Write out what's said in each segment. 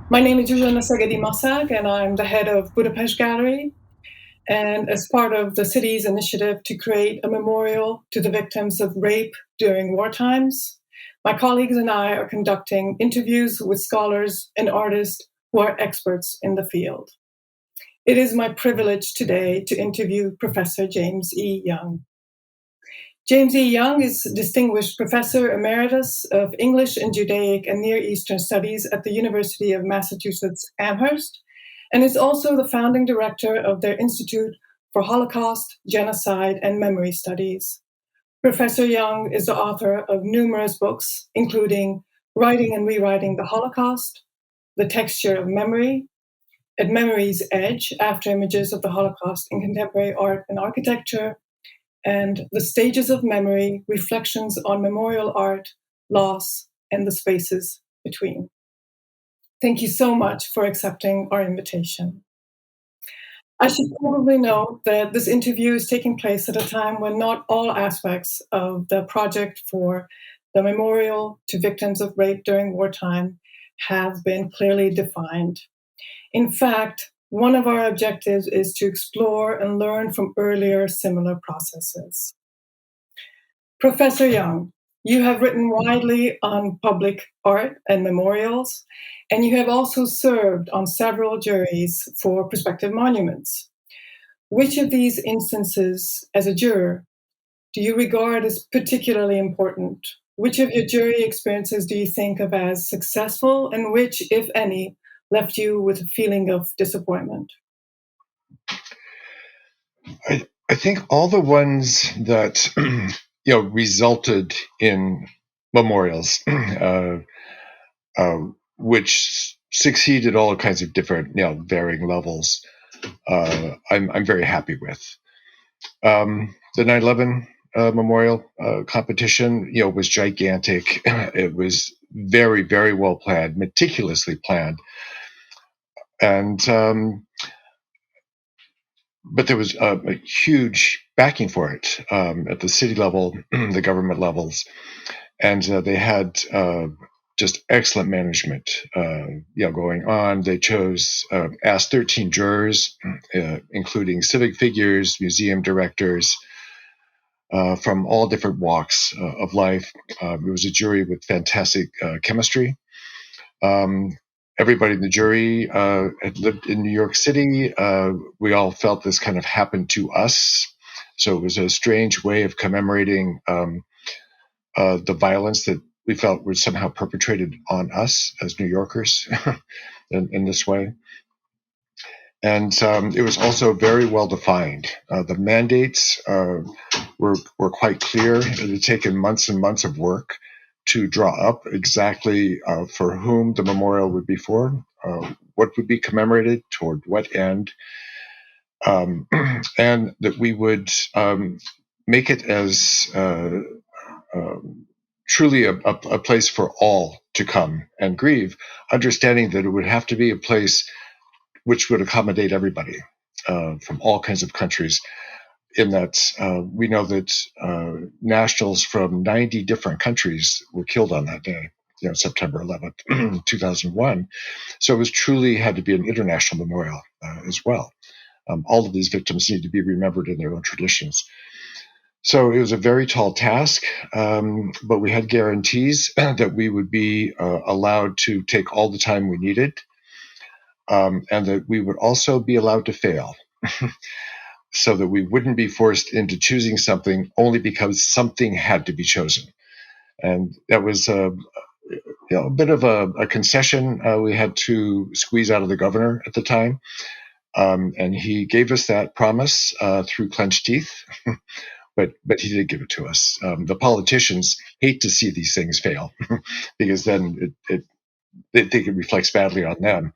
My name is Zsuzsanna Szegedy-Maszák, and I'm the head of Budapest Gallery. And as part of the city's initiative to create a memorial to the victims of rape during war times, my colleagues and I are conducting interviews with scholars and artists who are experts in the field. It is my privilege today to interview Professor James E. Young. James E. Young is Distinguished Professor Emeritus of English and Judaic and Near Eastern Studies at the University of Massachusetts Amherst, and is also the founding director of their Institute for Holocaust, Genocide, and Memory Studies. Professor Young is the author of numerous books, including Writing and Rewriting the Holocaust, The Texture of Memory, At Memory's Edge, After Images of the Holocaust in Contemporary Art and Architecture, and The Stages of Memory, Reflections on Memorial Art, Loss, and the Spaces Between. Thank you so much for accepting our invitation. I should probably note that this interview is taking place at a time when not all aspects of the project for the memorial to victims of rape during wartime have been clearly defined. In fact, one of our objectives is to explore and learn from earlier similar processes. Professor Young, you have written widely on public art and memorials, and you have also served on several juries for prospective monuments. Which of these instances, as a juror, do you regard as particularly important? Which of your jury experiences do you think of as successful, and which, if any, left you with a feeling of disappointment? I think all the ones that resulted in memorials, which succeed at all kinds of different varying levels, I'm very happy with. The 9/11 memorial competition was gigantic. It was very, very well planned, meticulously planned, and but there was a huge backing for it at the city level, the government levels, and they had just excellent management going on. They asked 13 jurors, including civic figures, museum directors, from all different walks of life. It was a jury with fantastic chemistry. Everybody in the jury had lived in New York City. We all felt this kind of happened to us. So it was a strange way of commemorating the violence that we felt was somehow perpetrated on us as New Yorkers in this way. And it was also very well defined. The mandates were quite clear. It had taken months and months of work to draw up exactly for whom the memorial would be for, what would be commemorated, toward what end, and that we would make it as truly a place for all to come and grieve, understanding that it would have to be a place which would accommodate everybody from all kinds of countries, in that we know that nationals from 90 different countries were killed on that day, September 11th, 2001. So it was truly had to be an international memorial as well. All of these victims need to be remembered in their own traditions. So it was a very tall task, but we had guarantees that we would be allowed to take all the time we needed, and that we would also be allowed to fail. So that we wouldn't be forced into choosing something only because something had to be chosen. And that was a bit of a concession we had to squeeze out of the governor at the time. And he gave us that promise through clenched teeth, but he did give it to us. The politicians hate to see these things fail because then they think it reflects badly on them.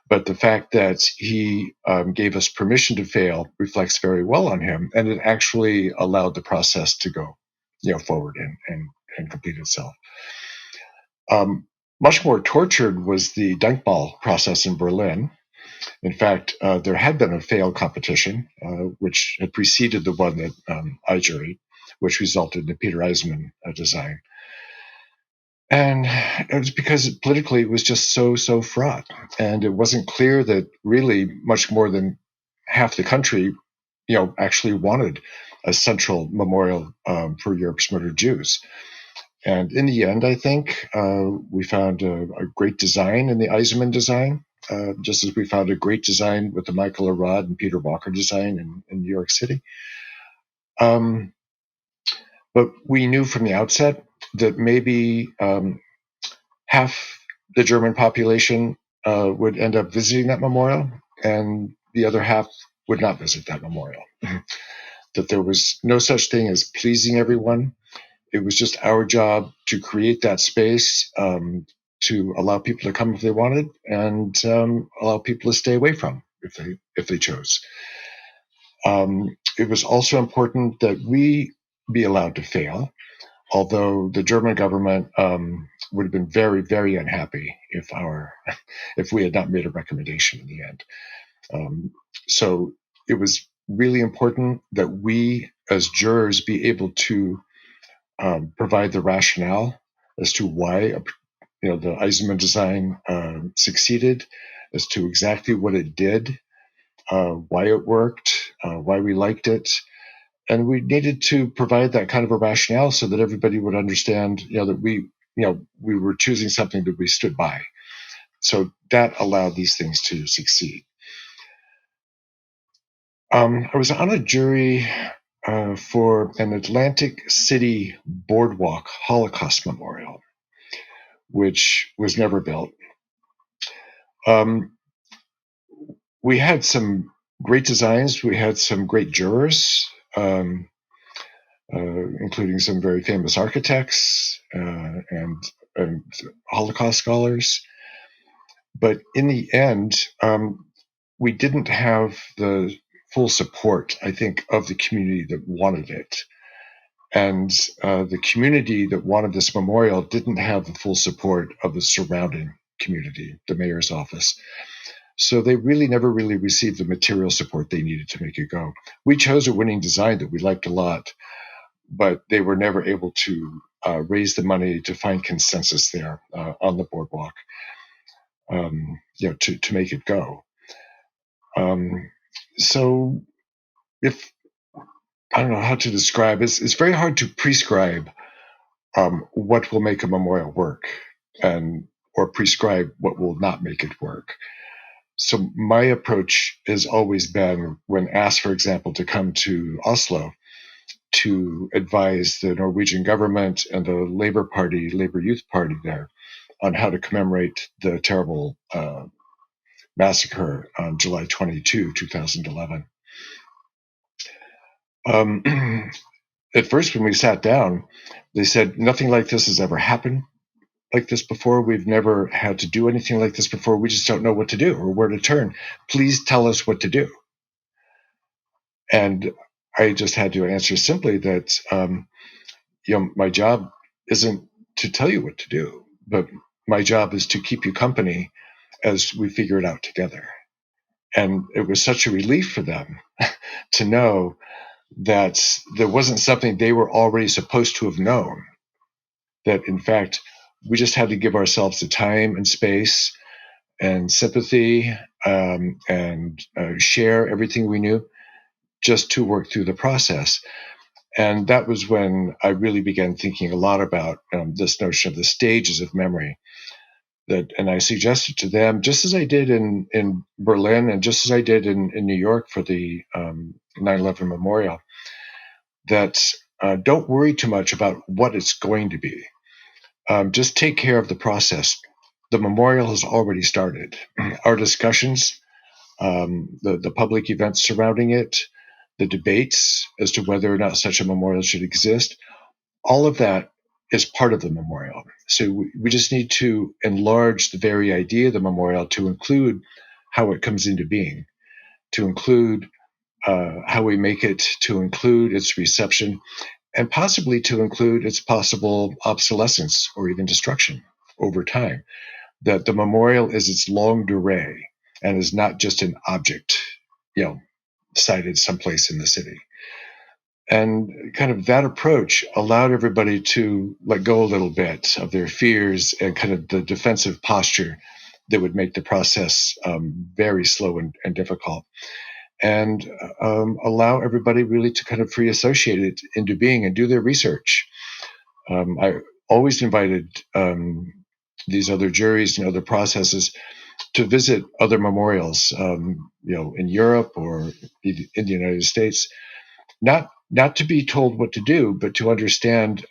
But the fact that he gave us permission to fail reflects very well on him, and it actually allowed the process to go, forward and complete itself. Much more tortured was the Denkmal process in Berlin, In fact, there had been a failed competition, which had preceded the one that I juried, which resulted in the Peter Eisenman design. And it was because politically it was just so fraught. And it wasn't clear that really much more than half the country, actually wanted a central memorial for Europe's murdered Jews. And in the end, I think we found a great design in the Eisenman design, just as we found a great design with the Michael Arad and Peter Walker design in New York City. But we knew from the outset that maybe half the German population would end up visiting that memorial, and the other half would not visit that memorial. That there was no such thing as pleasing everyone. It was just our job to create that space to allow people to come if they wanted, and allow people to stay away from if they chose. It was also important that we be allowed to fail, although the German government would have been very, very unhappy if we had not made a recommendation in the end. So it was really important that we, as jurors, be able to provide the rationale as to why the Eisenman design succeeded, as to exactly what it did, why it worked, why we liked it. And we needed to provide that kind of a rationale so that everybody would understand, that we were choosing something that we stood by. So that allowed these things to succeed. I was on a jury for an Atlantic City Boardwalk Holocaust Memorial, which was never built. We had some great designs. We had some great jurors, including some very famous architects and Holocaust scholars. But in the end, we didn't have the full support, I think, of the community that wanted it. And the community that wanted this memorial didn't have the full support of the surrounding community, the mayor's office. So they really never really received the material support they needed to make it go. We chose a winning design that we liked a lot, but they were never able to raise the money to find consensus there on the boardwalk, to make it go. So I don't know how to describe. It's very hard to prescribe what will make a memorial work, or prescribe what will not make it work. So my approach has always been, when asked, for example, to come to Oslo to advise the Norwegian government and the Labor Youth Party there on how to commemorate the terrible massacre on July 22, 2011. At first, when we sat down, they said, nothing like this has ever happened like this before. We've never had to do anything like this before. We just don't know what to do or where to turn. Please tell us what to do. And I just had to answer simply that, my job isn't to tell you what to do, but my job is to keep you company as we figure it out together. And it was such a relief for them to know that there wasn't something they were already supposed to have known, that in fact, we just had to give ourselves the time and space and sympathy and share everything we knew just to work through the process. And that was when I really began thinking a lot about this notion of the stages of memory. And I suggested to them, just as I did in Berlin and just as I did in New York for the 9/11 memorial, that don't worry too much about what it's going to be. Just take care of the process. The memorial has already started. Our discussions, the public events surrounding it, the debates as to whether or not such a memorial should exist, all of that is part of the memorial. So we just need to enlarge the very idea of the memorial to include how it comes into being, to include how we make it, to include its reception, and possibly to include its possible obsolescence or even destruction over time. That the memorial is its longue durée, and is not just an object, sited someplace in the city. And kind of that approach allowed everybody to let go a little bit of their fears and kind of the defensive posture that would make the process very slow and difficult, and allow everybody really to kind of free associate it into being and do their research. I always invited these other juries and other processes to visit other memorials, in Europe or in the United States, not to be told what to do, but to understand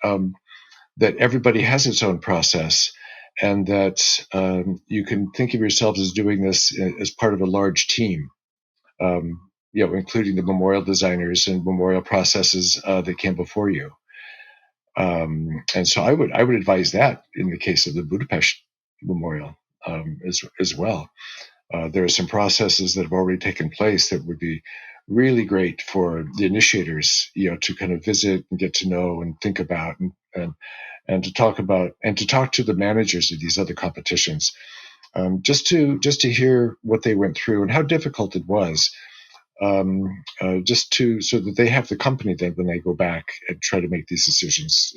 that everybody has its own process, and that you can think of yourselves as doing this as part of a large team, including the memorial designers and memorial processes that came before you. And so I would advise that in the case of the Budapest Memorial as well. There are some processes that have already taken place that would be really great for the initiators, to kind of visit and get to know and think about and to talk about and to talk to the managers of these other competitions, just to hear what they went through and how difficult it was, so that they have the company then when they go back and try to make these decisions,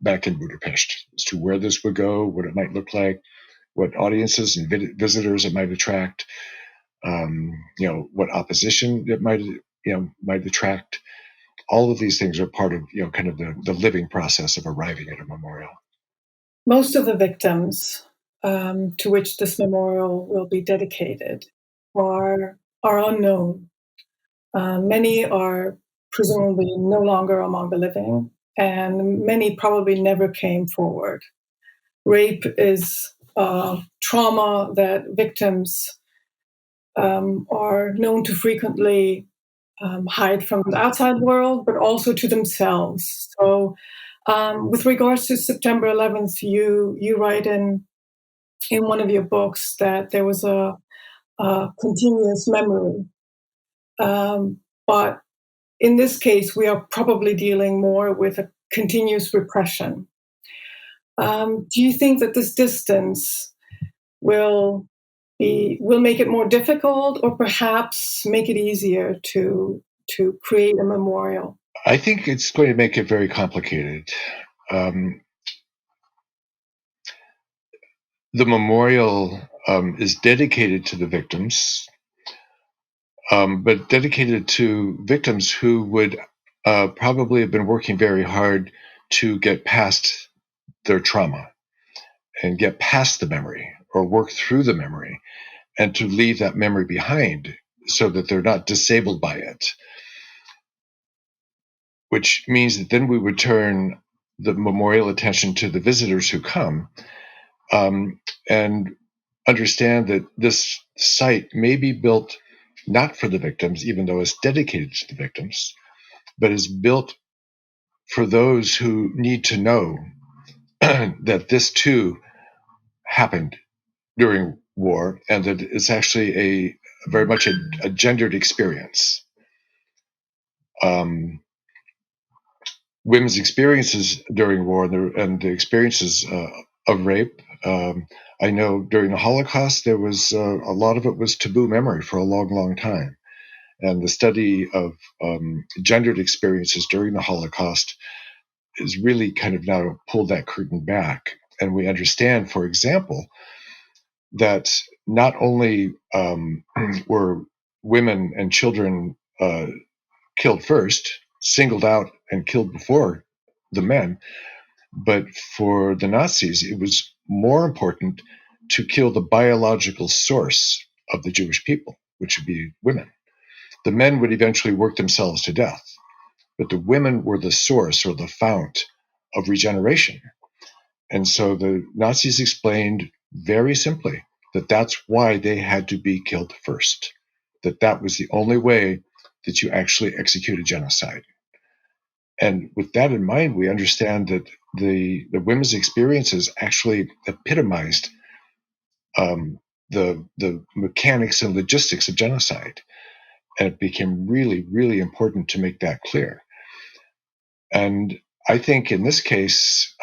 back in Budapest, as to where this would go, what it might look like, what audiences and visitors it might attract, what opposition it might attract. All of these things are part of, kind of the living process of arriving at a memorial. Most of the victims to which this memorial will be dedicated are unknown. Many are presumably no longer among the living, and many probably never came forward. Rape is trauma that victims are known to frequently hide from the outside world, but also to themselves. So with regards to September 11th, you write in one of your books that there was a continuous memory. But in this case, we are probably dealing more with a continuous repression. Do you think that this distance will make it more difficult, or perhaps make it easier to create a memorial? I think it's going to make it very complicated. The memorial is dedicated to the victims, but dedicated to victims who would probably have been working very hard to get past their trauma and get past the memory, or work through the memory, and to leave that memory behind so that they're not disabled by it. Which means that then we would turn the memorial attention to the visitors who come, and understand that this site may be built not for the victims, even though it's dedicated to the victims, but is built for those who need to know that this too happened during war, and that it's actually very much a gendered experience. Women's experiences during war and the experiences of rape. I know during the Holocaust, there was a lot of it was taboo memory for a long, long time. And the study of gendered experiences during the Holocaust is really kind of now pulled that curtain back. And we understand, for example, that not only were women and children killed first, singled out and killed before the men, but for the Nazis, it was more important to kill the biological source of the Jewish people, which would be women. The men would eventually work themselves to death, but the women were the source or the fount of regeneration. And so the Nazis explained very simply that that's why they had to be killed first, that was the only way that you actually execute a genocide. And with that in mind, we understand that the women's experiences actually epitomized the mechanics and logistics of genocide. And it became really, really important to make that clear. And I think in this case,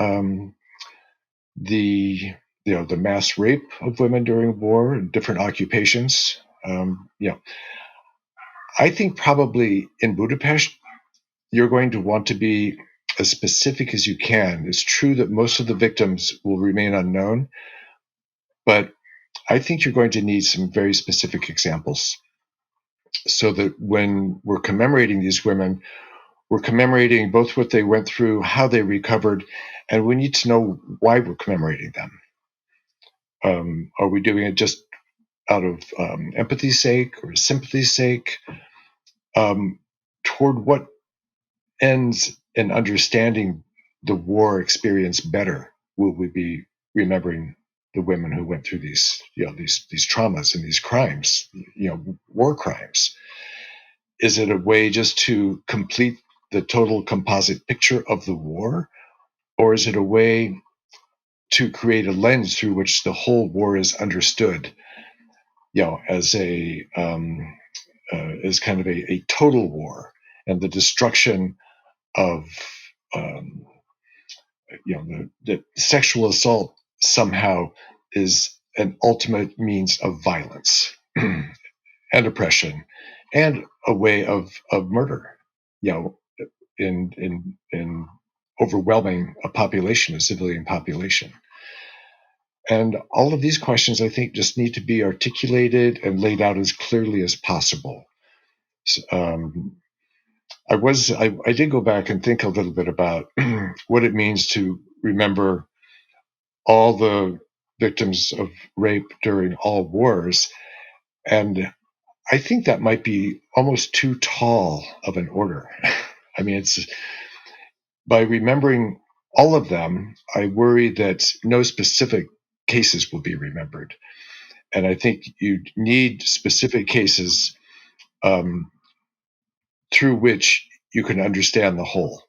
the the mass rape of women during war and different occupations. I think probably in Budapest, you're going to want to be as specific as you can. It's true that most of the victims will remain unknown, but I think you're going to need some very specific examples so that when we're commemorating these women, we're commemorating both what they went through, how they recovered, and we need to know why we're commemorating them. Are we doing it just out of empathy's sake or sympathy's sake? Toward what ends in understanding the war experience better will we be remembering the women who went through these traumas and these crimes, war crimes? Is it a way just to complete the total composite picture of the war, or is it a way to create a lens through which the whole war is understood, as as kind of a total war, and the destruction of the sexual assault somehow is an ultimate means of violence and oppression and a way of murder, in overwhelming a population, a civilian population. And all of these questions, I think, just need to be articulated and laid out as clearly as possible. I did go back and think a little bit about what it means to remember all the victims of rape during all wars. And I think that might be almost too tall of an order. I mean, it's by remembering all of them, I worry that no specific cases will be remembered. And I think you need specific cases through which you can understand the whole.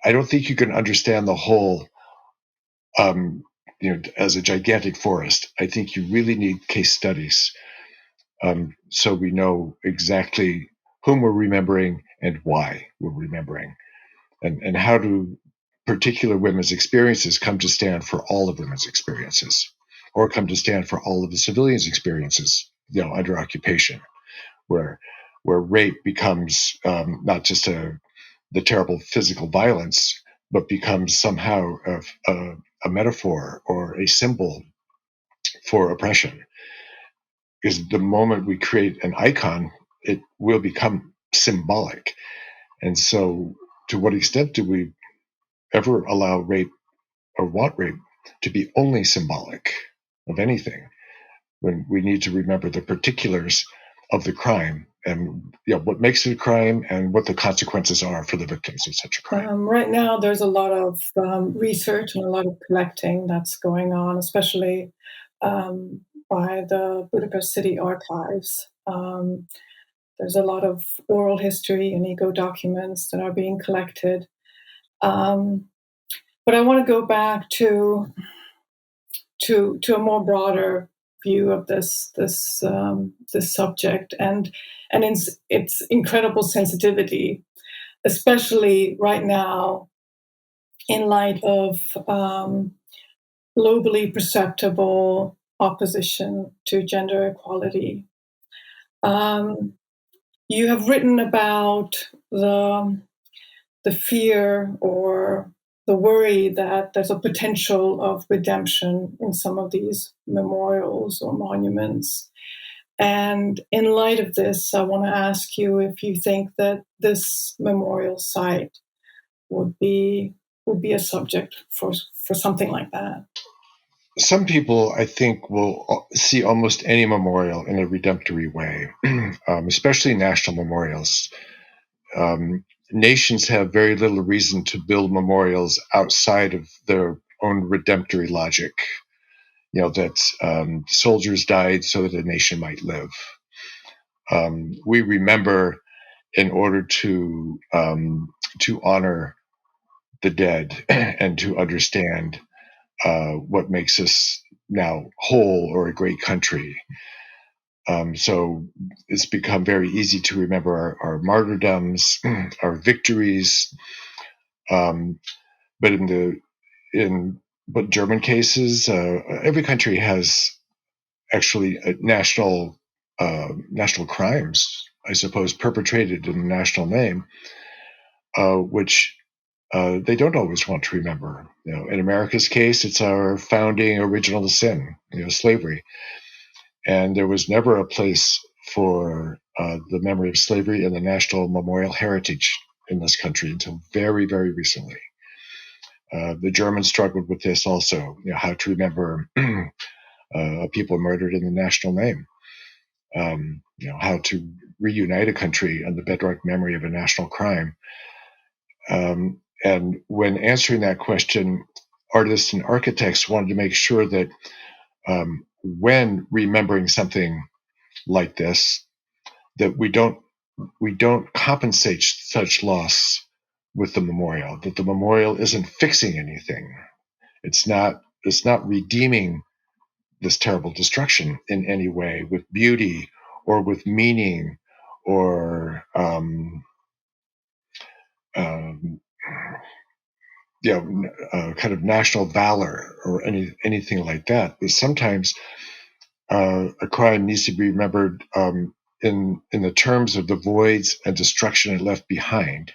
I don't think you can understand the whole as a gigantic forest. I think you really need case studies so we know exactly whom we're remembering and why we're remembering, and how do particular women's experiences come to stand for all of women's experiences, or come to stand for all of the civilians' experiences, under occupation, where rape becomes not just the terrible physical violence, but becomes somehow a metaphor or a symbol for oppression. Because the moment we create an icon, it will become symbolic. And so, to what extent do we ever allow rape or want rape to be only symbolic of anything, when we need to remember the particulars of the crime and what makes it a crime and what the consequences are for the victims of such a crime? Right now, there's a lot of research and a lot of collecting that's going on, especially by the Budapest City Archives. There's a lot of oral history and ego documents that are being collected. But I want to go back to a more broader view of this subject and its incredible sensitivity, especially right now, in light of globally perceptible opposition to gender equality. You have written about the fear or the worry that there's a potential of redemption in some of these memorials or monuments. And in light of this, I want to ask you if you think that this memorial site would be a subject for something like that. Some people, I think, will see almost any memorial in a redemptory way, especially national memorials. Nations have very little reason to build memorials outside of their own redemptory logic, that soldiers died so that a nation might live. We remember in order to honor the dead and to understand what makes us now whole or a great country. So it's become very easy to remember our martyrdoms, our victories. But in but German cases, every country has actually national crimes, I suppose, perpetrated in the national name, which they don't always want to remember. In America's case, it's our founding original sin, slavery, and there was never a place for the memory of slavery in the national memorial heritage in this country until very, very recently. The Germans struggled with this also, how to remember people murdered in the national name, how to reunite a country on the bedrock memory of a national crime. And when answering that question, artists and architects wanted to make sure that when remembering something like this, that we don't compensate such loss with the memorial, that the memorial isn't fixing anything. It's not redeeming this terrible destruction in any way with beauty or with meaning or kind of national valor or anything like that. But sometimes a crime needs to be remembered in the terms of the voids and destruction it left behind,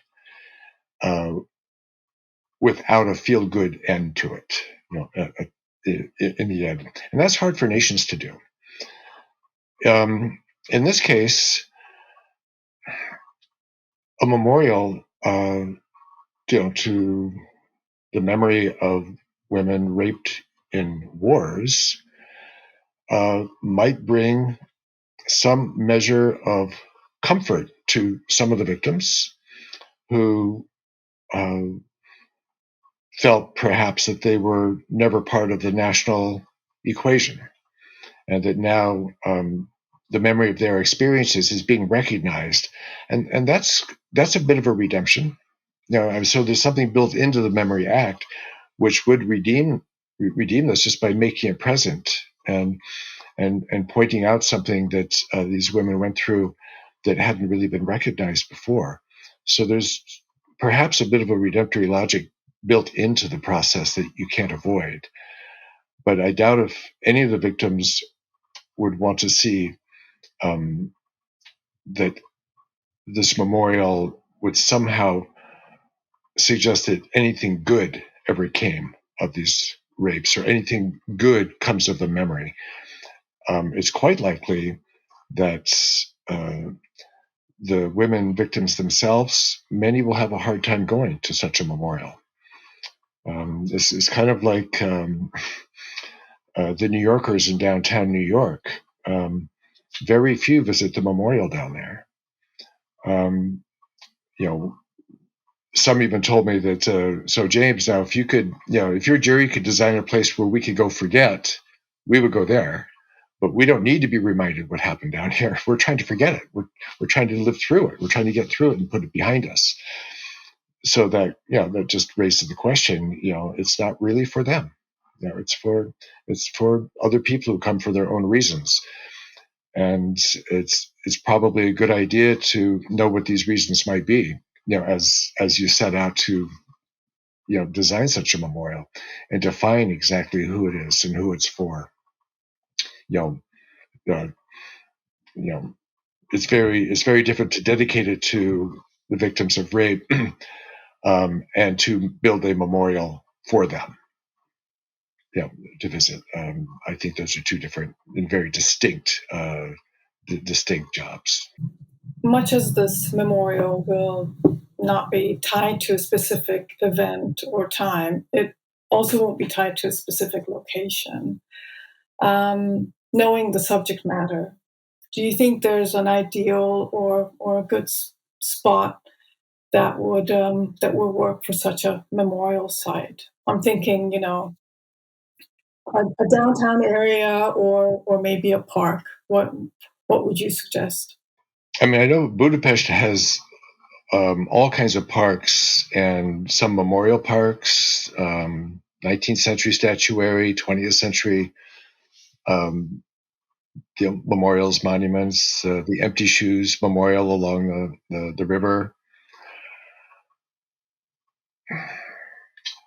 without a feel-good end to it. In the end, and that's hard for nations to do. In this case, a memorial, to the memory of women raped in wars, might bring some measure of comfort to some of the victims who felt perhaps that they were never part of the national equation, and that now the memory of their experiences is being recognized, and that's a bit of a redemption. So there's something built into the Memory Act which would redeem this just by making it present and pointing out something that these women went through that hadn't really been recognized before. So there's perhaps a bit of a redemptory logic built into the process that you can't avoid. But I doubt if any of the victims would want to see that this memorial would somehow suggest that anything good ever came of these rapes or anything good comes of the memory. It's quite likely that the women victims themselves, many will have a hard time going to such a memorial. This is kind of like the New Yorkers in downtown New York. Very few visit the memorial down there. Some even told me that, so James, now if you could, if your jury could design a place where we could go forget, we would go there. But we don't need to be reminded what happened down here. We're trying to forget it. We're trying to live through it. We're trying to get through it and put it behind us. So that, that just raises the question, it's not really for them. It's for other people who come for their own reasons. And it's probably a good idea to know what these reasons might be, as you set out to, design such a memorial and define exactly who it is and who it's for. It's very different to dedicate it to the victims of rape and to build a memorial for them. To visit. I think those are two different and very distinct jobs. Much as this memorial will not be tied to a specific event or time, it also won't be tied to a specific location. Knowing the subject matter, do you think there's an ideal or a good spot that would work for such a memorial site? I'm thinking, a downtown area or maybe a park. What would you suggest? I mean, I know Budapest has all kinds of parks and some memorial parks, 19th century statuary, 20th century memorials, monuments, the Empty Shoes Memorial along the river.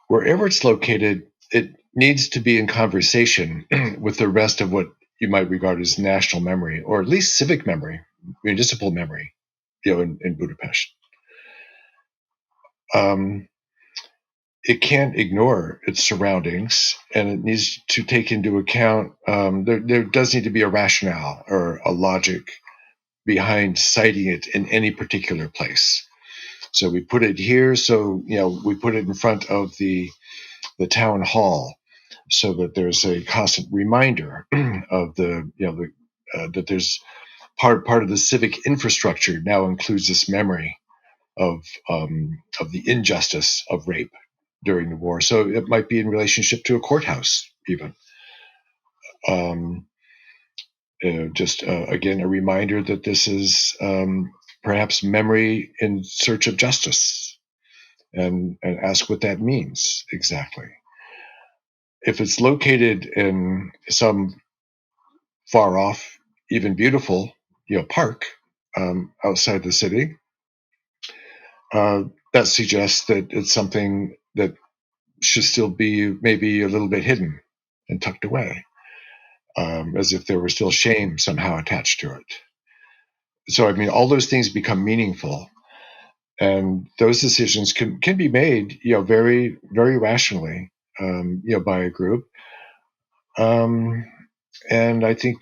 Wherever it's located, it needs to be in conversation with the rest of what you might regard as national memory, or at least civic memory, municipal memory, in Budapest. It can't ignore its surroundings, and it needs to take into account, there does need to be a rationale or a logic behind citing it in any particular place. So we put it here, so we put it in front of the town hall, so that there's a constant reminder of that there's part of the civic infrastructure now includes this memory of the injustice of rape during the war. So it might be in relationship to a courthouse, even. Just again, a reminder that this is perhaps memory in search of justice, and ask what that means exactly. If it's located in some far off, even beautiful, park outside the city, that suggests that it's something that should still be maybe a little bit hidden and tucked away, as if there were still shame somehow attached to it. So, I mean, all those things become meaningful, and those decisions can be made, very, very rationally, by a group. And I think,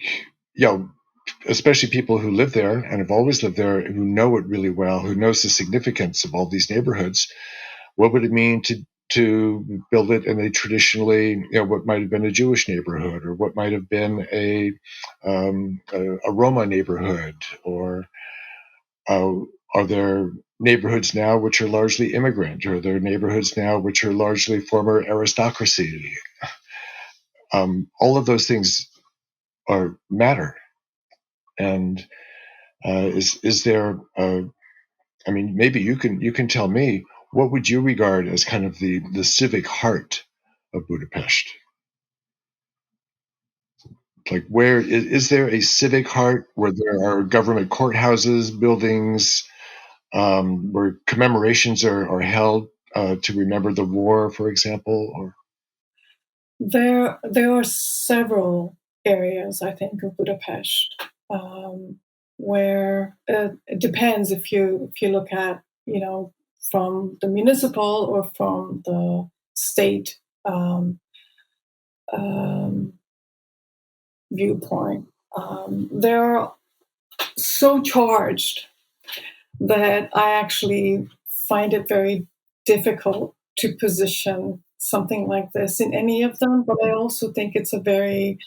especially people who live there and have always lived there, who know it really well, who knows the significance of all these neighborhoods. What would it mean to build it in a traditionally, what might have been a Jewish neighborhood, or what might have been a Roma neighborhood, or are there neighborhoods now which are largely immigrant, or are there neighborhoods now which are largely former aristocracy? All of those things matter. And is there? I mean, maybe you can tell me, what would you regard as kind of the civic heart of Budapest? Like, where is there a civic heart where there are government courthouses, buildings, where commemorations are held to remember the war, for example? Or There are several areas, I think, of Budapest, where it depends if you look at, from the municipal or from the state um, viewpoint. They're so charged that I actually find it very difficult to position something like this in any of them. But I also think it's a very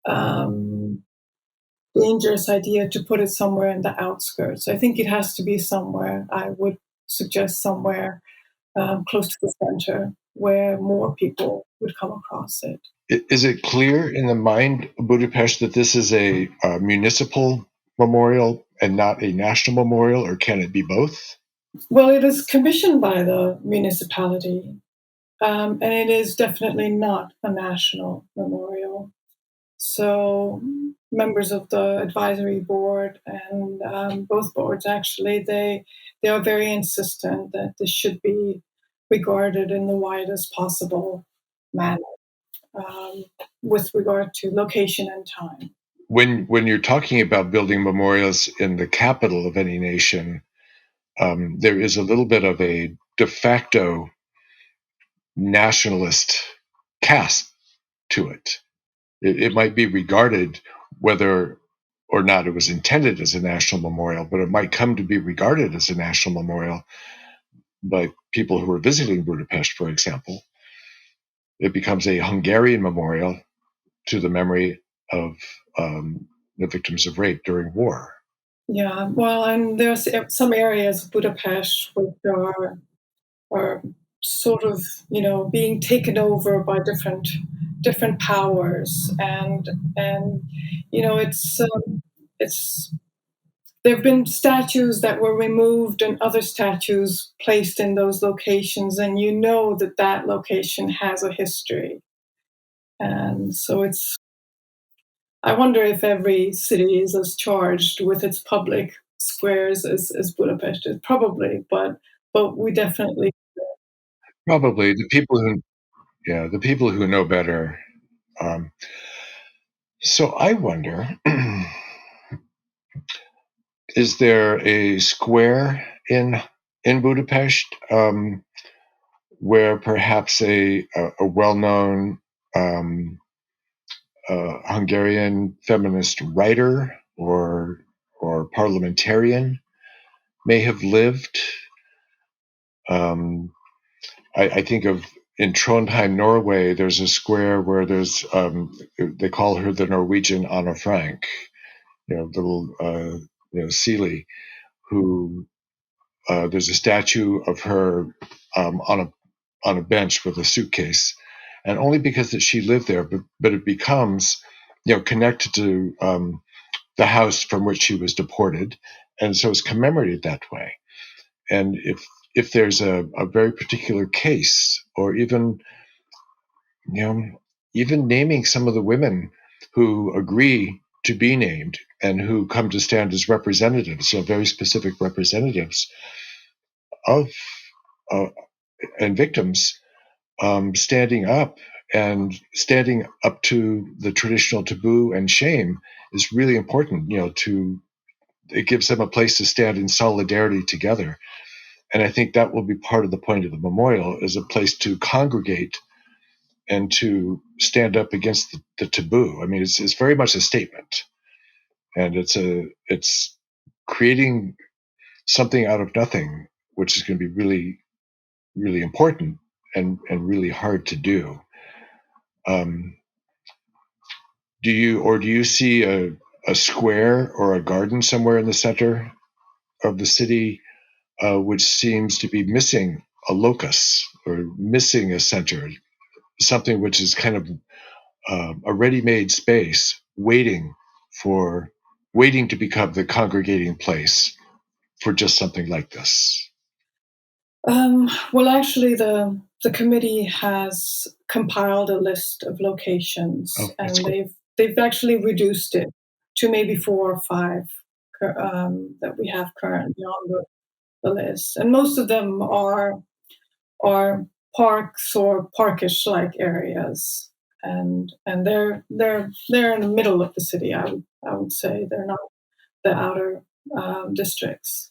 um, dangerous idea to put it somewhere in the outskirts. I think it has to be somewhere, I would suggest somewhere close to the center where more people would come across it. is it clear in the mind of Budapest that this is a municipal memorial and not a national memorial, or can it be both? Well, it is commissioned by the municipality, and it is definitely not a national memorial. So, members of the advisory board and both boards actually, they are very insistent that this should be regarded in the widest possible manner, um, with regard to location and time. When you're talking about building memorials in the capital of any nation, there is a little bit of a de facto nationalist cast to it. It might be regarded, whether or not it was intended as a national memorial, but it might come to be regarded as a national memorial by people who are visiting Budapest, for example. It becomes a Hungarian memorial to the memory of the victims of rape during war. Yeah, well, and there's some areas of Budapest which are sort of, being taken over by different powers, and it's there have been statues that were removed and other statues placed in those locations, and that that location has a history. And so I wonder if every city is as charged with its public squares as Budapest is. Probably, but we definitely. Probably the people who Yeah, the people who know better. So I wonder, is there a square in Budapest where perhaps a well-known Hungarian feminist writer or parliamentarian may have lived? I think of in Trondheim, Norway, there's a square where there's they call her the Norwegian Anna Frank, little Seeley, who there's a statue of her on a bench with a suitcase, and only because that she lived there, but it becomes connected to the house from which she was deported, and so it's commemorated that way. And if there's a very particular case, or even even naming some of the women who agree to be named and who come to stand as representatives, very specific representatives of and victims, standing up to the traditional taboo and shame is really important. It gives them a place to stand in solidarity together. And I think that will be part of the point of the memorial, is a place to congregate and to stand up against the taboo. I mean, it's very much a statement, and it's creating something out of nothing, which is going to be really, really important and really hard to do. Do you see a square or a garden somewhere in the center of the city, which seems to be missing a locus or missing a center, something which is kind of a ready-made space waiting to become the congregating place for just something like this? Well, actually, the committee has compiled a list of locations, Oh, that's and cool. they've actually reduced it to maybe 4 or 5 that we have currently on the list, and most of them are parks or parkish like areas, and they're in the middle of the city. I would say they're not the outer districts.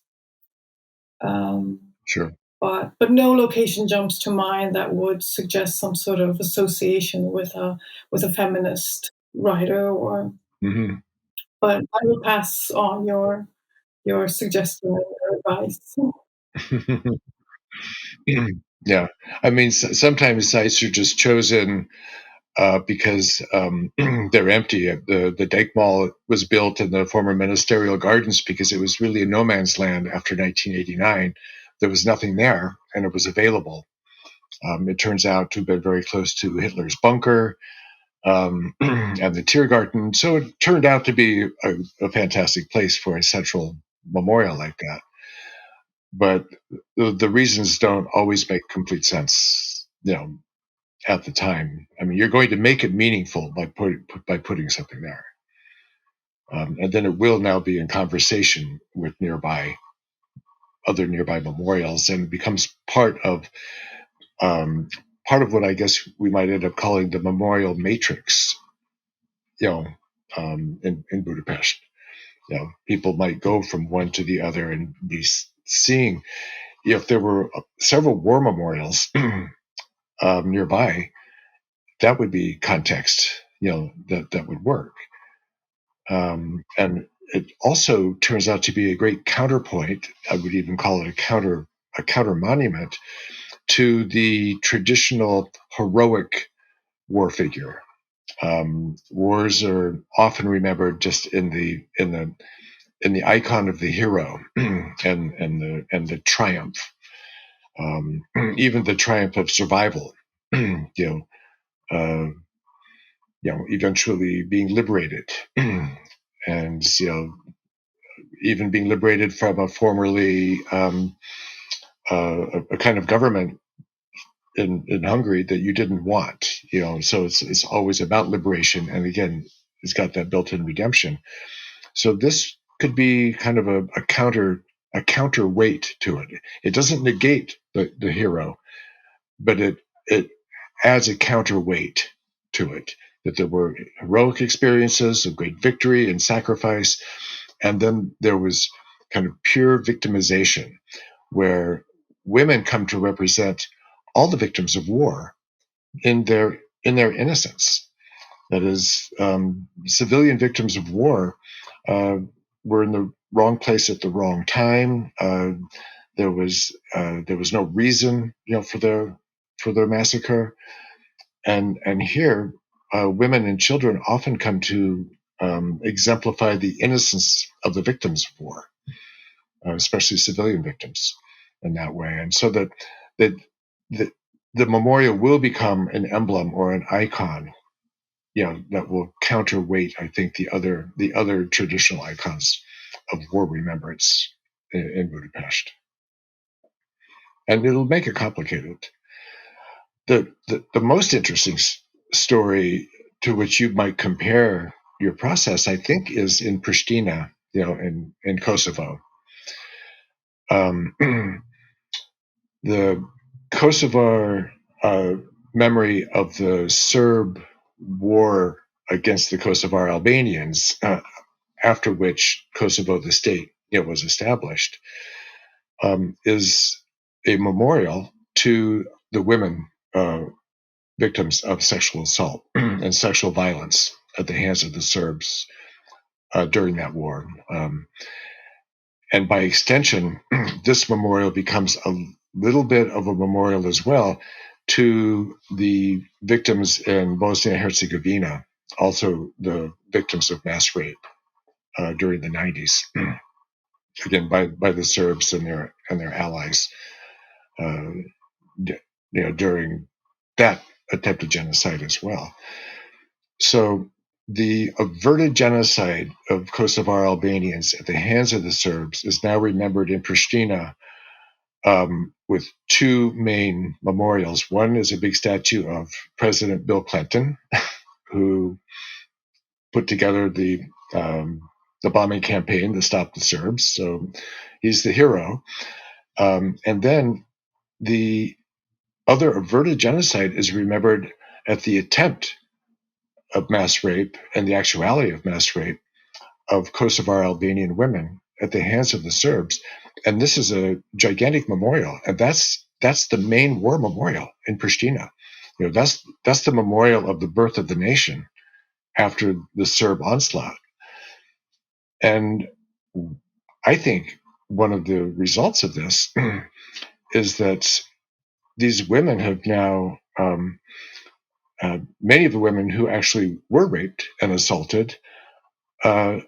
Sure. But no location jumps to mind that would suggest some sort of association with a feminist writer. Or, Mm-hmm. but I will pass on your suggestion and advice. Yeah, I mean, sometimes sites are just chosen because they're empty. The Dyke Mall was built in the former ministerial gardens because it was really a no man's land after 1989. There was nothing there, and it was available. It turns out to have been very close to Hitler's bunker and the Tiergarten. So it turned out to be a fantastic place for a central memorial like that. But the reasons don't always make complete sense, at the time. I mean, you're going to make it meaningful by putting something there, and then it will now be in conversation with other nearby memorials, and it becomes part of what I guess we might end up calling the memorial matrix. In Budapest, people might go from one to the other and be seeing. If there were several war memorials nearby, that would be context, that would work. And it also turns out to be a great counterpoint. I would even call it a counter monument to the traditional heroic war figure. Wars are often remembered just in the icon of the hero and the triumph, even the triumph of survival. Uh, eventually being liberated, and even being liberated from a formerly a kind of government in Hungary that you didn't want. So it's always about liberation, and again, it's got that built-in redemption. So this could be kind of a counterweight to it. It doesn't negate the hero, but it adds a counterweight to it, that there were heroic experiences of great victory and sacrifice, and then there was kind of pure victimization, where women come to represent all the victims of war in their innocence. That is, civilian victims of war were in the wrong place at the wrong time. There was no reason, for their massacre, and here women and children often come to exemplify the innocence of the victims of war, especially civilian victims, in that way, and so that the memorial will become an emblem or an icon, that will counterweight, I think, the other traditional icons of war remembrance in Budapest. And it'll make it complicated. The most interesting story to which you might compare your process, I think, is in Pristina, in Kosovo. The Kosovar memory of the Serb war against the Kosovar Albanians, after which Kosovo, the state, was established, is a memorial to the women victims of sexual assault and sexual violence at the hands of the Serbs during that war. And by extension, this memorial becomes a little bit of a memorial as well to the victims in Bosnia and Herzegovina, also the victims of mass rape during the 90s, again by the Serbs and their allies, during that attempted genocide as well. So the averted genocide of Kosovar Albanians at the hands of the Serbs is now remembered in Pristina with two main memorials. One is a big statue of President Bill Clinton, who put together the bombing campaign to stop the Serbs. So he's the hero. And then the other averted genocide is remembered at the attempt of mass rape and the actuality of mass rape of Kosovar Albanian women at the hands of the Serbs. And this is a gigantic memorial. And that's the main war memorial in Pristina. That's the memorial of the birth of the nation after the Serb onslaught. And I think one of the results of this is that these women have now, many of the women who actually were raped and assaulted are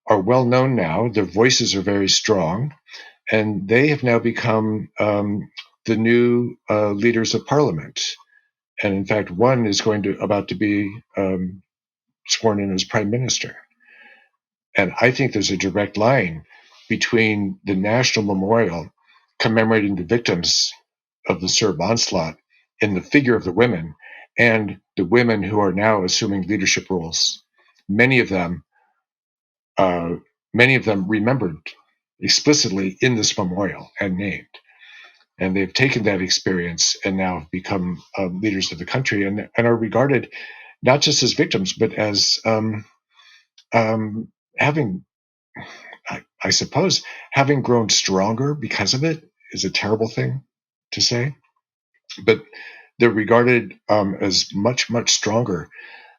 well known now. Their voices are very strong, and they have now become the new leaders of parliament. And in fact, one is about to be sworn in as prime minister. And I think there's a direct line between the national memorial commemorating the victims of the Serb onslaught in the figure of the women and the women who are now assuming leadership roles. Many of them remembered explicitly in this memorial and named. And they've taken that experience and now have become leaders of the country and are regarded not just as victims, but as having, I suppose, having grown stronger because of it is a terrible thing to say. But they're regarded as much, much stronger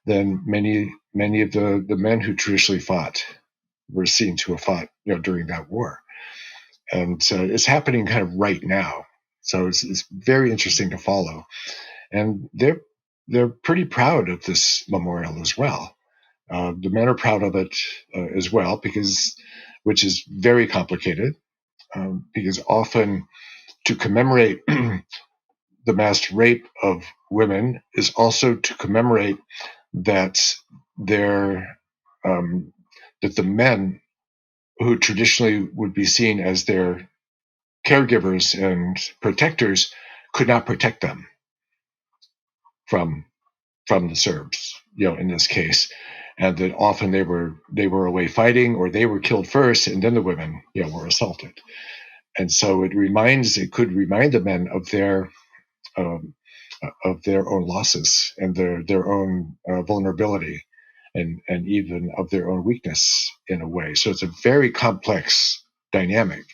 than many of the men who traditionally fought were seen to have fought during that war. And it's happening kind of right now. So it's very interesting to follow. And they're pretty proud of this memorial as well. The men are proud of it as well, which is very complicated, because often to commemorate the mass rape of women is also to commemorate that that the men who traditionally would be seen as their caregivers and protectors could not protect them from the Serbs, in this case, and that often they were away fighting, or they were killed first, and then the women, were assaulted. And so it could remind the men of their of their own losses and their own vulnerability, and even of their own weakness in a way. So it's a very complex dynamic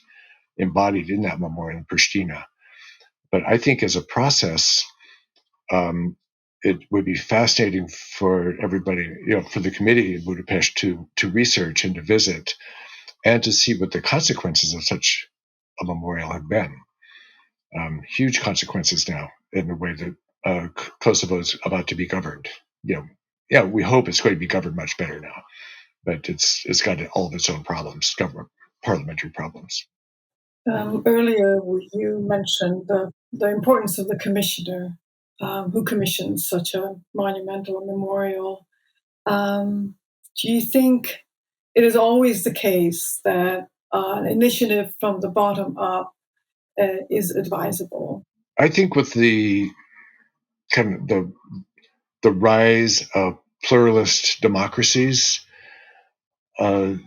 embodied in that memorial in Pristina. But I think as a process, it would be fascinating for everybody, for the committee in Budapest to research and to visit and to see what the consequences of such a memorial have been. Huge consequences now in the way that Kosovo is about to be governed. We hope it's going to be governed much better now, but it's got all of its own problems, parliamentary problems. Earlier, you mentioned the importance of the commissioner who commissions such a monumental memorial. Do you think it is always the case that an initiative from the bottom up is advisable? I think with the kind of the rise of pluralist democracies, you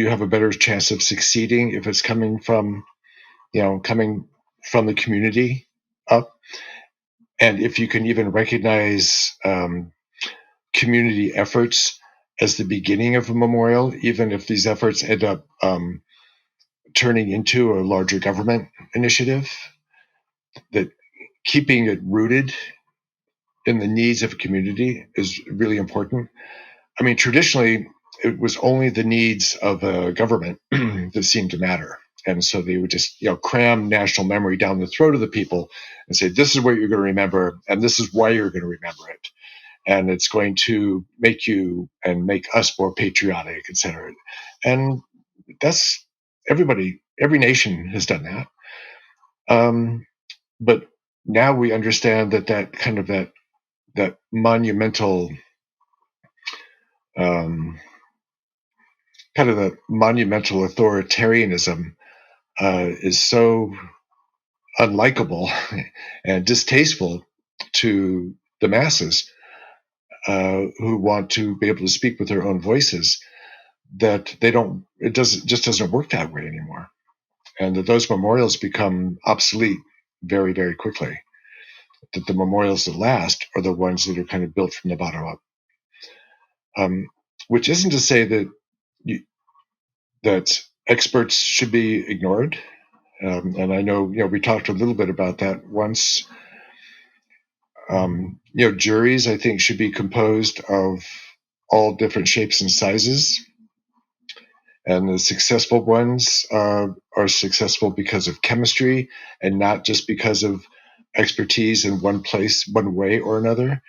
have a better chance of succeeding if it's coming from the community up, and if you can even recognize community efforts as the beginning of a memorial, even if these efforts end up turning into a larger government initiative, that keeping it rooted in the needs of a community is really important. I mean, traditionally, it was only the needs of a government that seemed to matter. And so they would just, cram national memory down the throat of the people and say, this is what you're going to remember, and this is why you're going to remember it. And it's going to make you and make us more patriotic, et cetera. And that's everybody, every nation has done that. But now we understand that kind of that monumental kind of the monumental authoritarianism is so unlikable and distasteful to the masses who want to be able to speak with their own voices, that it just doesn't work that way anymore, and that those memorials become obsolete very, very quickly. That the memorials that last are the ones that are kind of built from the bottom up, which isn't to say that experts should be ignored. And I know, we talked a little bit about that once. Juries, I think, should be composed of all different shapes and sizes. And the successful ones are successful because of chemistry and not just because of expertise in one place, one way or another.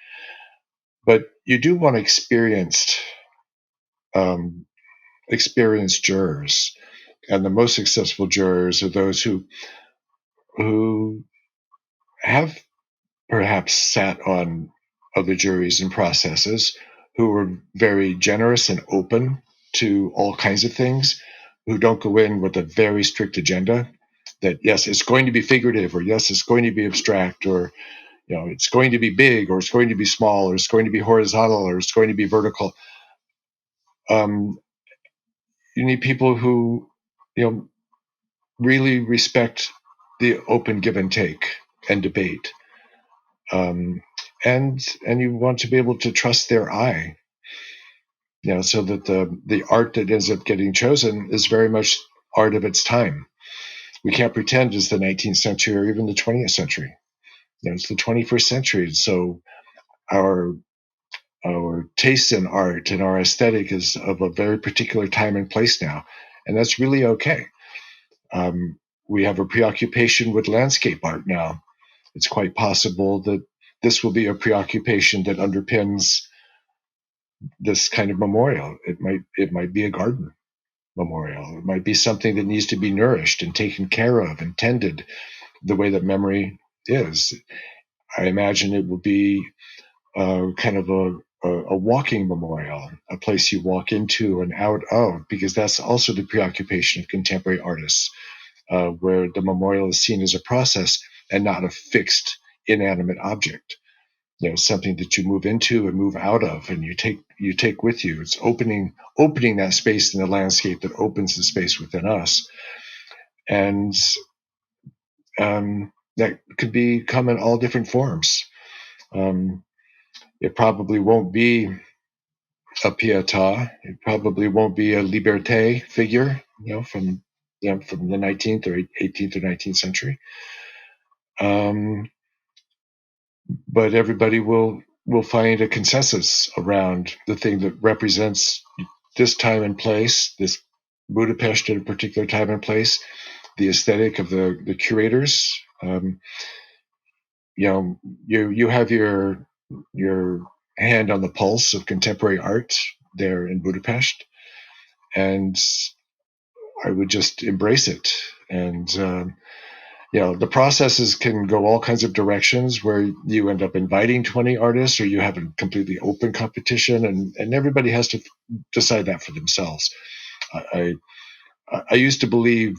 But you do want experienced jurors. And the most successful jurors are those who have perhaps sat on other juries and processes, who are very generous and open to all kinds of things, who don't go in with a very strict agenda that, yes, it's going to be figurative, or yes, it's going to be abstract, or it's going to be big, or it's going to be small, or it's going to be horizontal, or it's going to be vertical. You need people who really respect the open give and take and debate, and you want to be able to trust their eye, so that the art that ends up getting chosen is very much art of its time. We can't pretend it's the 19th century or even the 20th century. It's the 21st century. So our taste in art and our aesthetic is of a very particular time and place now, and that's really okay. We have a preoccupation with landscape art now. It's quite possible that this will be a preoccupation that underpins this kind of memorial. It might be a garden memorial. It might be something that needs to be nourished and taken care of and tended the way that memory is. I imagine it will be kind of a walking memorial, a place you walk into and out of, because that's also the preoccupation of contemporary artists, where the memorial is seen as a process and not a fixed, inanimate object. Something that you move into and move out of, and you take with you. It's opening that space in the landscape that opens the space within us. And that could come in all different forms. It probably won't be a Pietà. It probably won't be a Liberté figure, from the 19th or 18th or 19th century. But everybody will find a consensus around the thing that represents this time and place, this Budapest at a particular time and place, the aesthetic of the curators. You have your hand on the pulse of contemporary art there in Budapest, and I would just embrace it. And the processes can go all kinds of directions, where you end up inviting 20 artists, or you have a completely open competition, and everybody has to decide that for themselves. I used to believe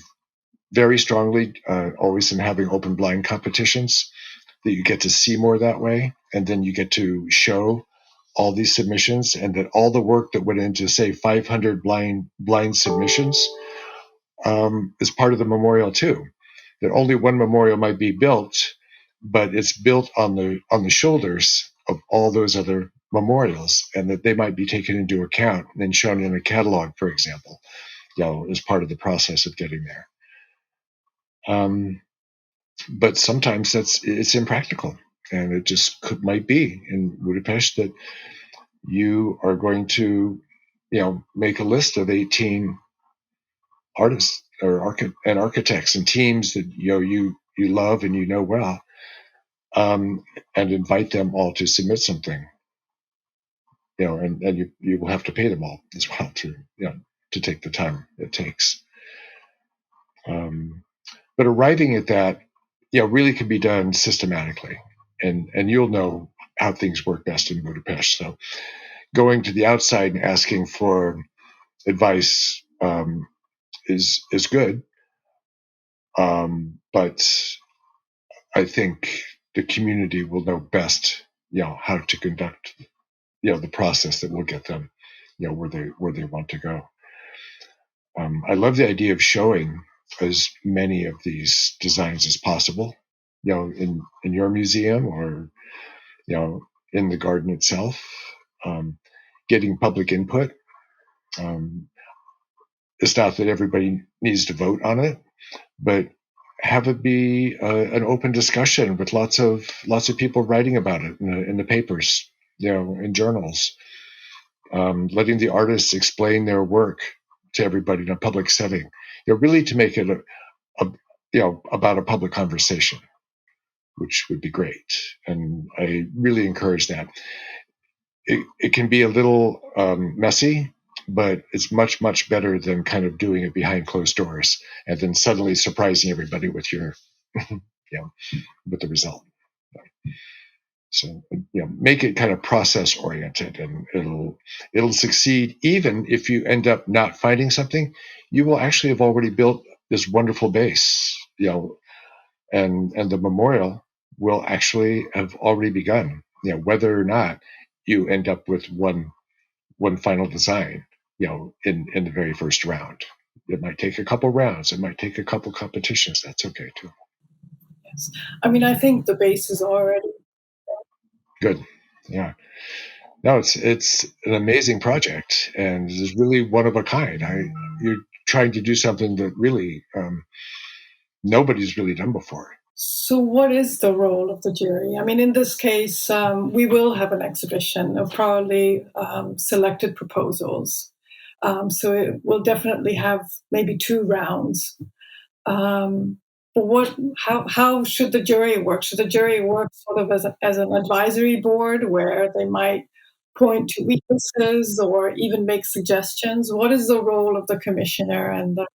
very strongly, always, in having open blind competitions, that you get to see more that way, and then you get to show all these submissions, and that all the work that went into, say, 500 blind submissions is part of the memorial too. That only one memorial might be built, but it's built on the shoulders of all those other memorials, and that they might be taken into account and shown in a catalog, for example, as part of the process of getting there. But sometimes it's impractical, and it just might be in Budapest that you are going to, make a list of 18 artists and architects and teams that you love and well, and invite them all to submit something, and you will have to pay them all as well to take the time it takes. But arriving at that, really can be done systematically, and you'll know how things work best in Budapest. So going to the outside and asking for advice is good, but I think the community will know best, how to conduct, the process that will get them, where they want to go. I love the idea of showing as many of these designs as possible, in your museum, or in the garden itself. Getting public input. It's not that everybody needs to vote on it, but have it be an open discussion with lots of people writing about it in the papers, in journals. Letting the artists explain their work to everybody in a public setting. Really to make it about a public conversation, which would be great. And I really encourage that. It can be a little messy, but it's much, much better than kind of doing it behind closed doors and then suddenly surprising everybody with your, with the result. So, make it kind of process oriented, and it'll succeed. Even if you end up not finding something, you will actually have already built this wonderful base, and the memorial will actually have already begun, whether or not you end up with one final design, in the very first round. It might take a couple rounds. It might take a couple competitions. That's okay too. Yes. I mean, I think the base is already good. Yeah. No, it's an amazing project, and it's really one of a kind. You're trying to do something that really nobody's really done before. So, what is the role of the jury? I mean, in this case, we will have an exhibition of probably selected proposals. So, it will definitely have maybe 2 rounds. But how should the jury work? Should the jury work sort of as an advisory board, where they might point to weaknesses or even make suggestions? What is the role of the commissioner and the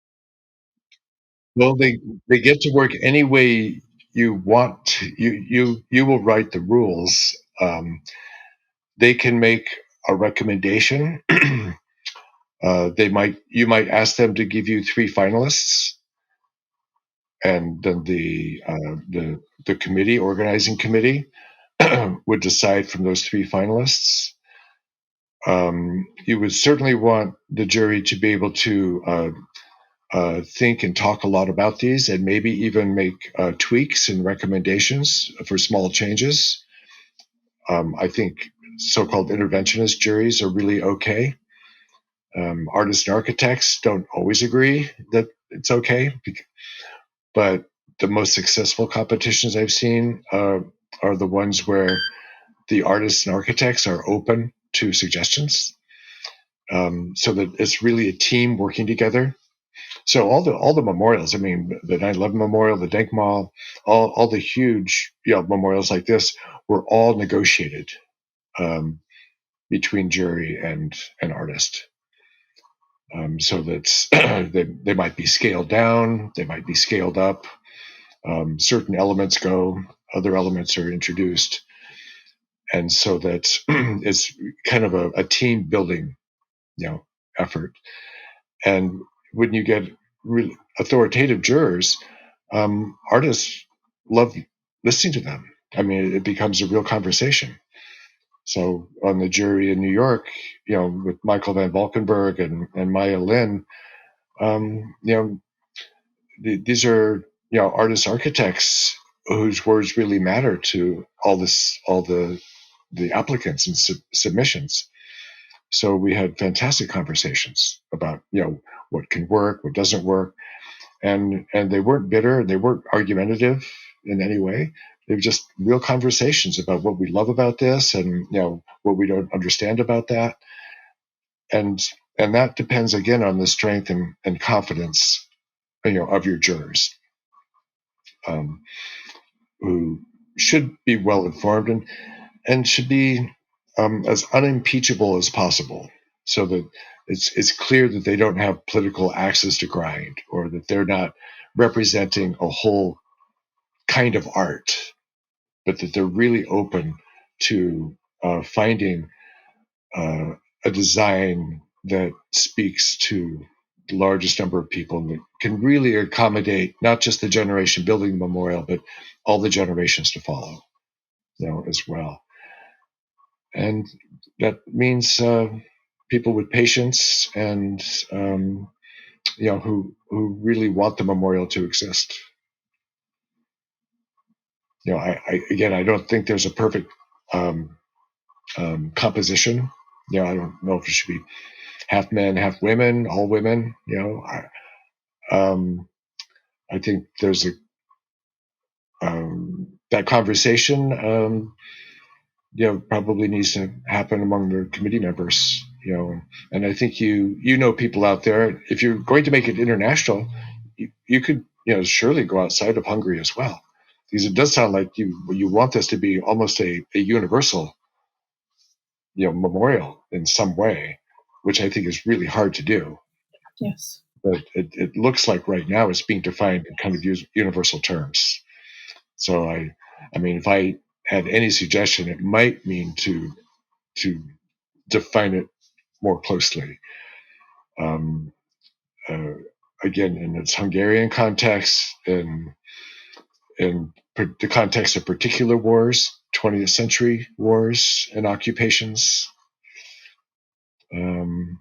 Well, they get to work any way you want to. You will write the rules. They can make a recommendation. You might ask them to give you 3 finalists, and then the committee, organizing committee, would decide from those 3 finalists. You would certainly want the jury to be able to think and talk a lot about these, and maybe even make tweaks and recommendations for small changes. I think so-called interventionist juries are really okay. Artists and architects don't always agree that it's okay, but the most successful competitions I've seen are the ones where the artists and architects are open to suggestions, so that it's really a team working together. So all the memorials, I mean, the 9/11 memorial, the Denkmal, all the huge memorials like this were all negotiated between jury and artist. So that's they might be scaled down, they might be scaled up. Certain elements go, other elements are introduced, and so that's it's kind of a team building, effort. And when you get really authoritative jurors, artists love listening to them. I mean, it becomes a real conversation. So on the jury in New York, with Michael Van Valkenburg and Maya Lin, these are artists, architects whose words really matter to all the applicants and submissions. So we had fantastic conversations about what can work, what doesn't work, and they weren't bitter, they weren't argumentative in any way. They were just real conversations about what we love about this and what we don't understand about that, and that depends again on the strength and confidence of your jurors, who should be well informed and should be as unimpeachable as possible, so that it's clear that they don't have political axes to grind, or that they're not representing a whole kind of art, but that they're really open to finding a design that speaks to the largest number of people and that can really accommodate not just the generation building the memorial, but all the generations to follow, as well. And that means people with patience and who really want the memorial to exist. I don't think there's a perfect composition. I don't know if it should be half men, half women, all women. I think there's that conversation. Probably needs to happen among the committee members. And I think people out there. If you're going to make it international, you could surely go outside of Hungary as well, because it does sound like you want this to be almost a universal memorial in some way, which I think is really hard to do. Yes. But it looks like right now it's being defined in kind of universal terms. So I mean, if I had any suggestion, it might mean to define it more closely. Again, in its Hungarian context, in the context of particular wars, 20th century wars and occupations, and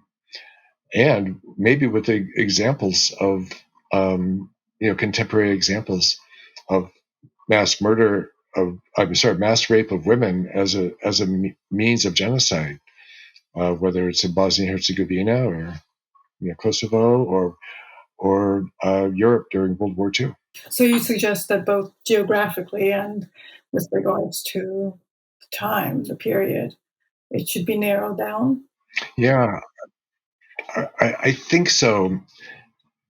maybe with the examples of contemporary examples of mass rape of women as a means of genocide, whether it's in Bosnia and Herzegovina or Kosovo or Europe during World War II. So you suggest that both geographically and with regards to the time, the period, it should be narrowed down? Yeah, I think so,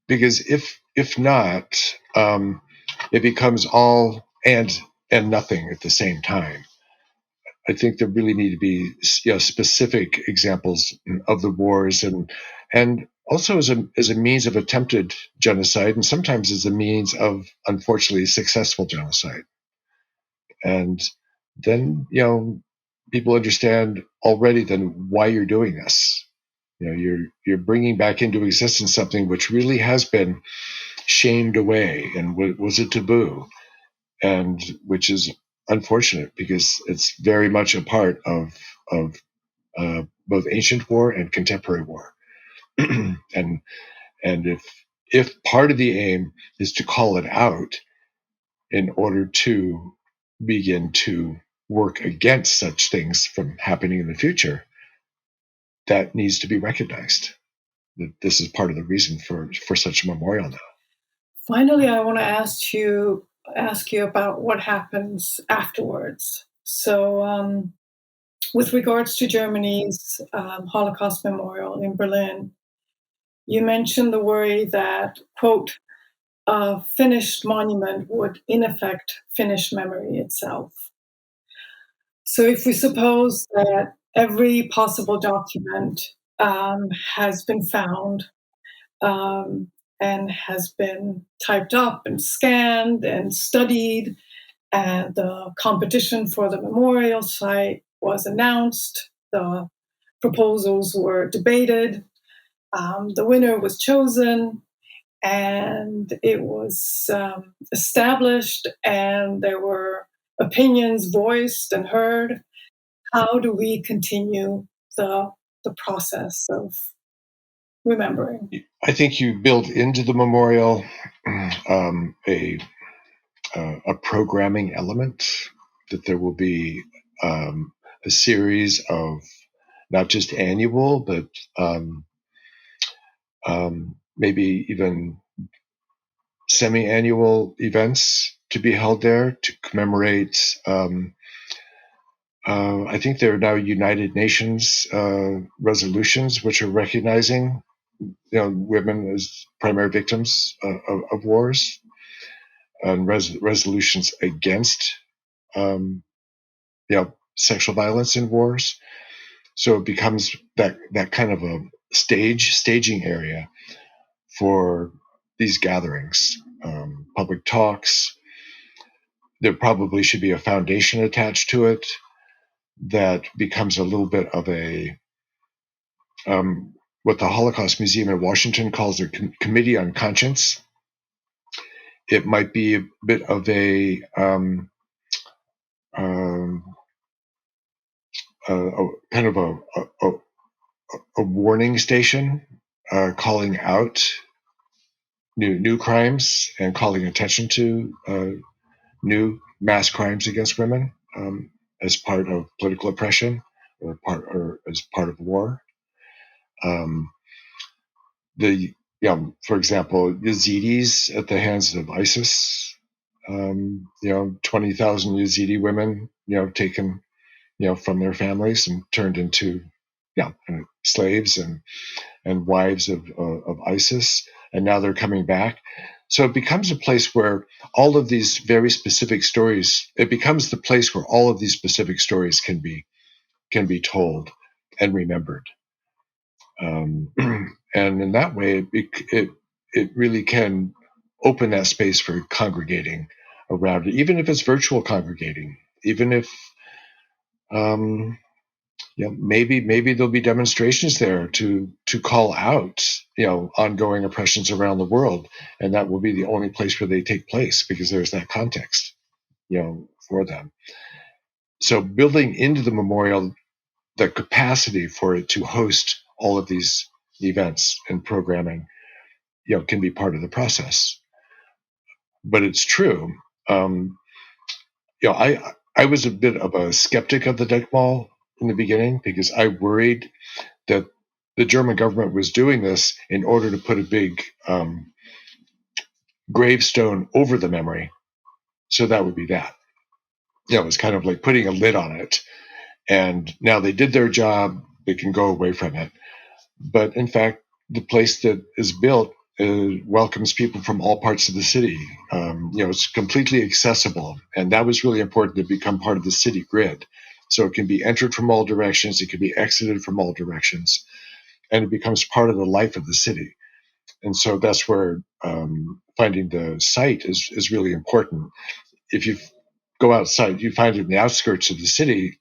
because if not, it becomes all and nothing at the same time. I think there really need to be specific examples of the wars, and also as a means of attempted genocide, and sometimes as a means of, unfortunately, successful genocide. And then people understand already then why you're doing this. You're bringing back into existence something which really has been shamed away and was a taboo, and which is unfortunate because it's very much a part of both ancient war and contemporary war. and if part of the aim is to call it out in order to begin to work against such things from happening in the future, that needs to be recognized. That this is part of the reason for such a memorial now. Finally, I want to ask you about what happens afterwards. So, with regards to Germany's Holocaust Memorial in Berlin, you mentioned the worry that, quote, a finished monument would in effect finish memory itself. So if we suppose that every possible document has been found and has been typed up and scanned and studied, and the competition for the memorial site was announced, the proposals were debated, the winner was chosen, and it was established, and there were opinions voiced and heard. How do we continue the process of remembering? I think you build into the memorial a programming element, that there will be a series of not just annual, but maybe even semi-annual events to be held there to commemorate. I think there are now United Nations resolutions which are recognizing, women as primary victims of wars, and resolutions against, sexual violence in wars. So it becomes that kind of a staging area for these gatherings, public talks. There probably should be a foundation attached to it that becomes a little bit of a what the Holocaust Museum in Washington calls their Committee on Conscience. It might be a bit of a kind of a warning station, calling out new crimes and calling attention to new mass crimes against women as part of political oppression or as part of war. For example, Yazidis at the hands of ISIS. 20,000 Yazidi women, taken, from their families and turned into, slaves and wives of ISIS, and now they're coming back. So it becomes a place where all of these very specific stories. It becomes the place where all of these specific stories can be told and remembered. And in that way, it really can open that space for congregating around it, even if it's virtual congregating, even if maybe there'll be demonstrations there to call out ongoing oppressions around the world, and that will be the only place where they take place because there's that context for them. So building into the memorial the capacity for it to host all of these events and programming can be part of the process. But it's true. I was a bit of a skeptic of the Denkmal in the beginning because I worried that the German government was doing this in order to put a big gravestone over the memory. So that would be that. It was kind of like putting a lid on it. And now they did their job, they can go away from it. But in fact, the place that is built welcomes people from all parts of the city. It's completely accessible. And that was really important to become part of the city grid. So it can be entered from all directions, it can be exited from all directions, and it becomes part of the life of the city. And so that's where finding the site is really important. If you go outside, you find it in the outskirts of the city,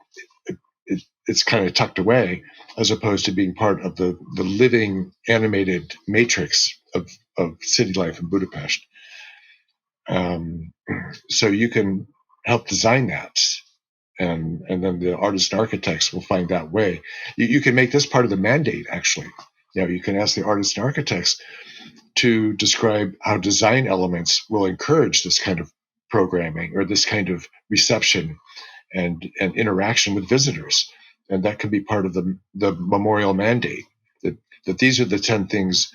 it's kind of tucked away, as opposed to being part of the living, animated matrix of city life in Budapest. So you can help design that, and then the artists and architects will find that way. You can make this part of the mandate, actually. You can ask the artists and architects, to describe how design elements will encourage this kind of programming or this kind of reception and interaction with visitors. And that could be part of the memorial mandate, that these are the 10 things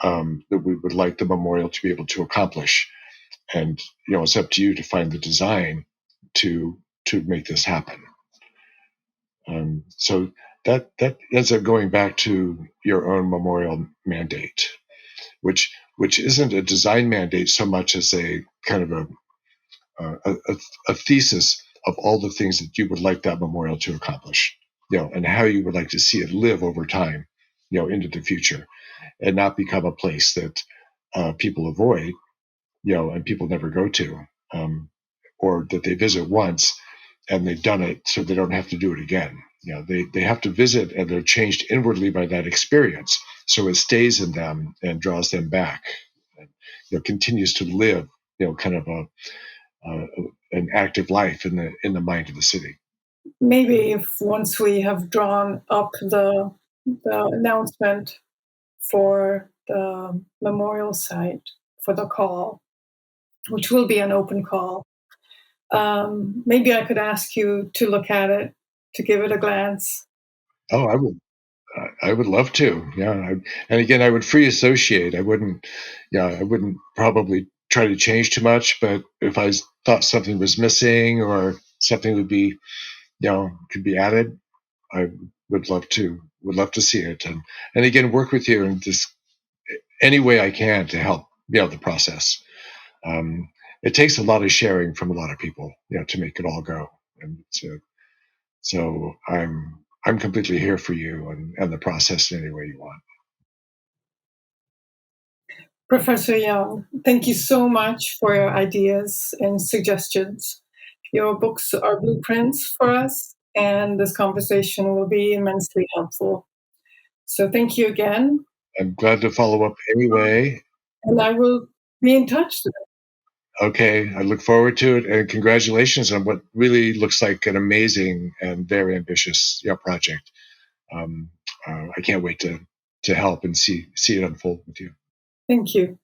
that we would like the memorial to be able to accomplish. And, it's up to you to find the design to make this happen. So that ends up going back to your own memorial mandate, which isn't a design mandate so much as a kind of a thesis of all the things that you would like that memorial to accomplish, and how you would like to see it live over time, into the future, and not become a place that people avoid, and people never go to, or that they visit once and they've done it so they don't have to do it again. They have to visit and they're changed inwardly by that experience, so it stays in them and draws them back, and continues to live, kind of an active life in the mind of the city. Maybe if once we have drawn up the announcement for the memorial site, for the call, which will be an open call, maybe I could ask you to look at it, to give it a glance. Oh, I would love to. Yeah. And again, I would free associate. I wouldn't probably try to change too much, but if I thought something was missing or something would be, could be added, I would love to see it. And again, work with you in just any way I can to help, the process. It takes a lot of sharing from a lot of people, to make it all go. And so I'm completely here for you and the process in any way you want. Professor Young, thank you so much for your ideas and suggestions. Your books are blueprints for us, and this conversation will be immensely helpful. So thank you again. I'm glad to follow up anyway. And I will be in touch then. Okay, I look forward to it, and congratulations on what really looks like an amazing and very ambitious project. I can't wait to help and see it unfold with you. Thank you.